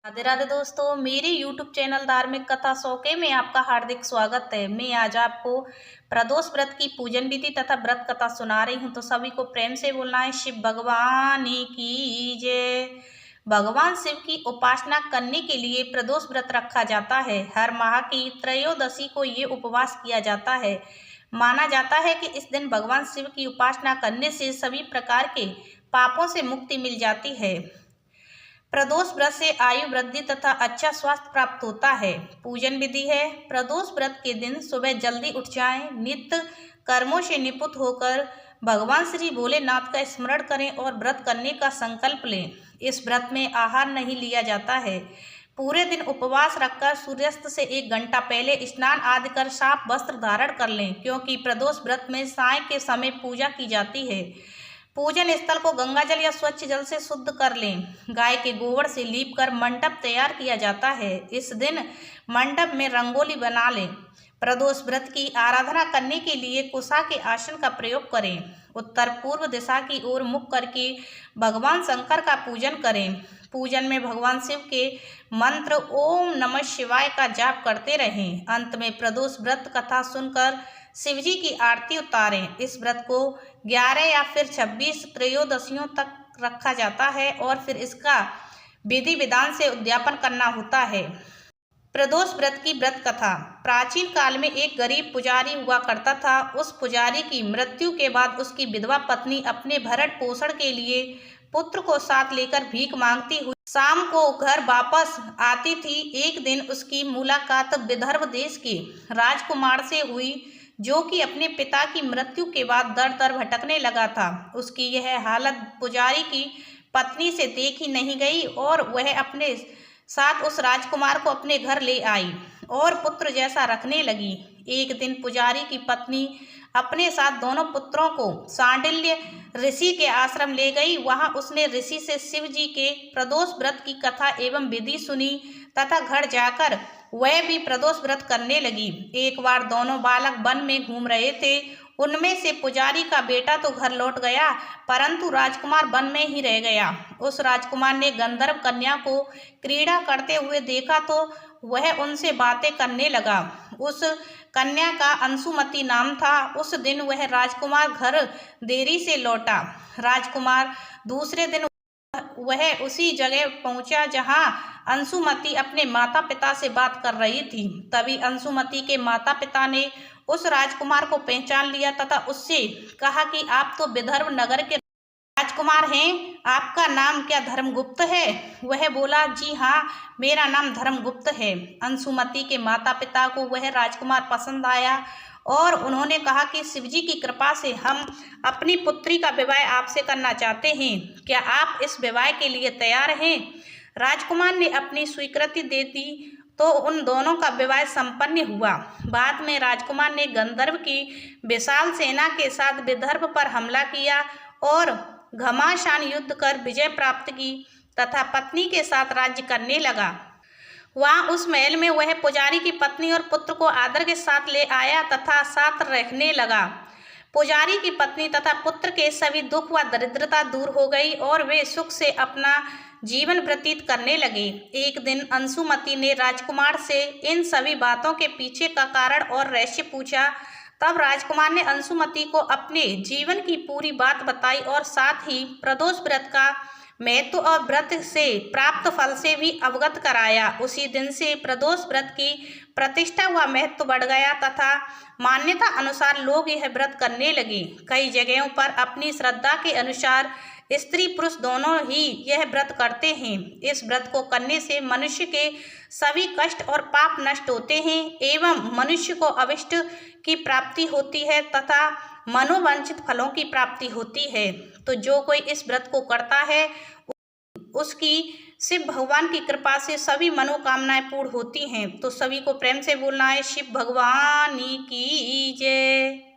राधे राधे दोस्तों, मेरे YouTube channel धार्मिक कथा शौके में आपका हार्दिक स्वागत है। मैं आज आपको प्रदोष व्रत की पूजन विधि तथा व्रत कथा सुना रही हूँ। तो सभी को प्रेम से बोलना है शिव भगवान की जय। भगवान शिव की उपासना करने के लिए प्रदोष व्रत रखा जाता है। हर माह की त्रयोदशी को ये उपवास किया जाता है। माना जाता है कि इस दिन भगवान शिव की उपासना करने से सभी प्रकार के पापों से मुक्ति मिल जाती है। प्रदोष व्रत से आयु वृद्धि तथा अच्छा स्वास्थ्य प्राप्त होता है। पूजन विधि है। प्रदोष व्रत के दिन सुबह जल्दी उठ जाएं, नित्य कर्मों से निपुत होकर भगवान श्री भोलेनाथ का स्मरण करें और व्रत करने का संकल्प लें। इस व्रत में आहार नहीं लिया जाता है। पूरे दिन उपवास रखकर सूर्यास्त से 1 घंटा पहले स्नान आदि कर साफ वस्त्र धारण कर लें, क्योंकि प्रदोष व्रत में साय के समय पूजा की जाती है। पूजन स्थल को गंगा जल या स्वच्छ जल से शुद्ध कर लें। गाय के गोबर से लीप कर मंडप तैयार किया जाता है। इस दिन मंडप में रंगोली बना लें। प्रदोष व्रत की आराधना करने के लिए कुशा के आसन का प्रयोग करें। उत्तर पूर्व दिशा की ओर मुख करके भगवान शंकर का पूजन करें। पूजन में भगवान शिव के मंत्र ओम नमः शिवाय का जाप करते रहें। अंत में प्रदोष व्रत कथा सुनकर शिवजी की आरती उतारें। इस व्रत को 11 या फिर 26 त्रयोदशियों तक रखा जाता है और फिर इसका विधि विधान से उद्यापन करना होता है। प्रदोष व्रत की व्रत कथा। प्राचीन काल में एक गरीब पुजारी हुआ करता था। उस पुजारी की मृत्यु के बाद उसकी विधवा पत्नी अपने भरण पोषण के लिए पुत्र को साथ लेकर भीख मांगती हुई शाम को घर वापस आती थी। एक दिन उसकी मुलाकात विदर्भ देश के राजकुमार से हुई, जो कि अपने पिता की मृत्यु के बाद दर दर भटकने लगा था। उसकी यह हालत पुजारी की पत्नी से देखी नहीं गई और वह अपने साथ उस राजकुमार को अपने घर ले आई और पुत्र जैसा रखने लगी। एक दिन पुजारी की पत्नी अपने साथ दोनों पुत्रों को सांडिल्य ऋषि के आश्रम ले गई। वहां उसने ऋषि से शिव जी के प्रदोष व्रत की कथा एवं विधि सुनी तथा घर जाकर वह भी प्रदोष व्रत करने लगी। एक बार दोनों बालक वन में घूम रहे थे। उनमें से पुजारी का बेटा तो घर लौट गया, परंतु राजकुमार वन में ही रह गया। उस राजकुमार ने गंधर्व कन्या को क्रीड़ा करते हुए देखा तो वह उनसे बातें करने लगा। उस कन्या का अंशुमती नाम था। उस दिन वह राजकुमार घर देरी से लौटा। राजकुमार दूसरे दिन वह उसी जगह पहुंचा जहां अंशुमती अपने माता पिता से बात कर रही थी। तभी अंशुमती के माता पिता ने उस राजकुमार को पहचान लिया तथा उससे कहा कि आप तो विदर्भ नगर के राजकुमार हैं, आपका नाम क्या धर्मगुप्त है? वह बोला, जी हाँ, मेरा नाम धर्मगुप्त है। अंशुमती के माता पिता को वह राजकुमार पसंद आया और उन्होंने कहा कि शिवजी की कृपा से हम अपनी पुत्री का विवाह आपसे करना चाहते हैं। क्या आप इस विवाह के लिए तैयार हैं? राजकुमार ने अपनी स्वीकृति दे दी तो उन दोनों का विवाह संपन्न हुआ। बाद में राजकुमार ने गंधर्व की विशाल सेना के साथ विदर्भ पर हमला किया और घमासान युद्ध कर विजय प्राप्त की तथा पत्नी के साथ राज्य करने लगा। वहां उस महल में वह पुजारी की पत्नी और पुत्र को आदर के साथ ले आया तथा साथ रहने लगा। पुजारी की पत्नी तथा पुत्र के सभी दुख व दरिद्रता दूर हो गई और वे सुख से अपना जीवन व्यतीत करने लगे। एक दिन अंशुमती ने राजकुमार से इन सभी बातों के पीछे का कारण और रहस्य पूछा। तब राजकुमार ने अंशुमती को अपने जीवन की पूरी बात बताई और साथ ही प्रदोष व्रत का महत्व और व्रत से प्राप्त फल से भी अवगत कराया। उसी दिन से प्रदोष व्रत की प्रतिष्ठा व महत्व बढ़ गया तथा मान्यता अनुसार लोग यह व्रत करने लगे। कई जगहों पर अपनी श्रद्धा के अनुसार स्त्री पुरुष दोनों ही यह व्रत करते हैं। इस व्रत को करने से मनुष्य के सभी कष्ट और पाप नष्ट होते हैं एवं मनुष्य को अभिष्ट की प्राप्ति होती है तथा मनोवांछित फलों की प्राप्ति होती है। तो जो कोई इस व्रत को करता है उसकी शिव भगवान की कृपा से सभी मनोकामनाएं पूर्ण होती हैं। तो सभी को प्रेम से बोलना है शिव भगवान की जय।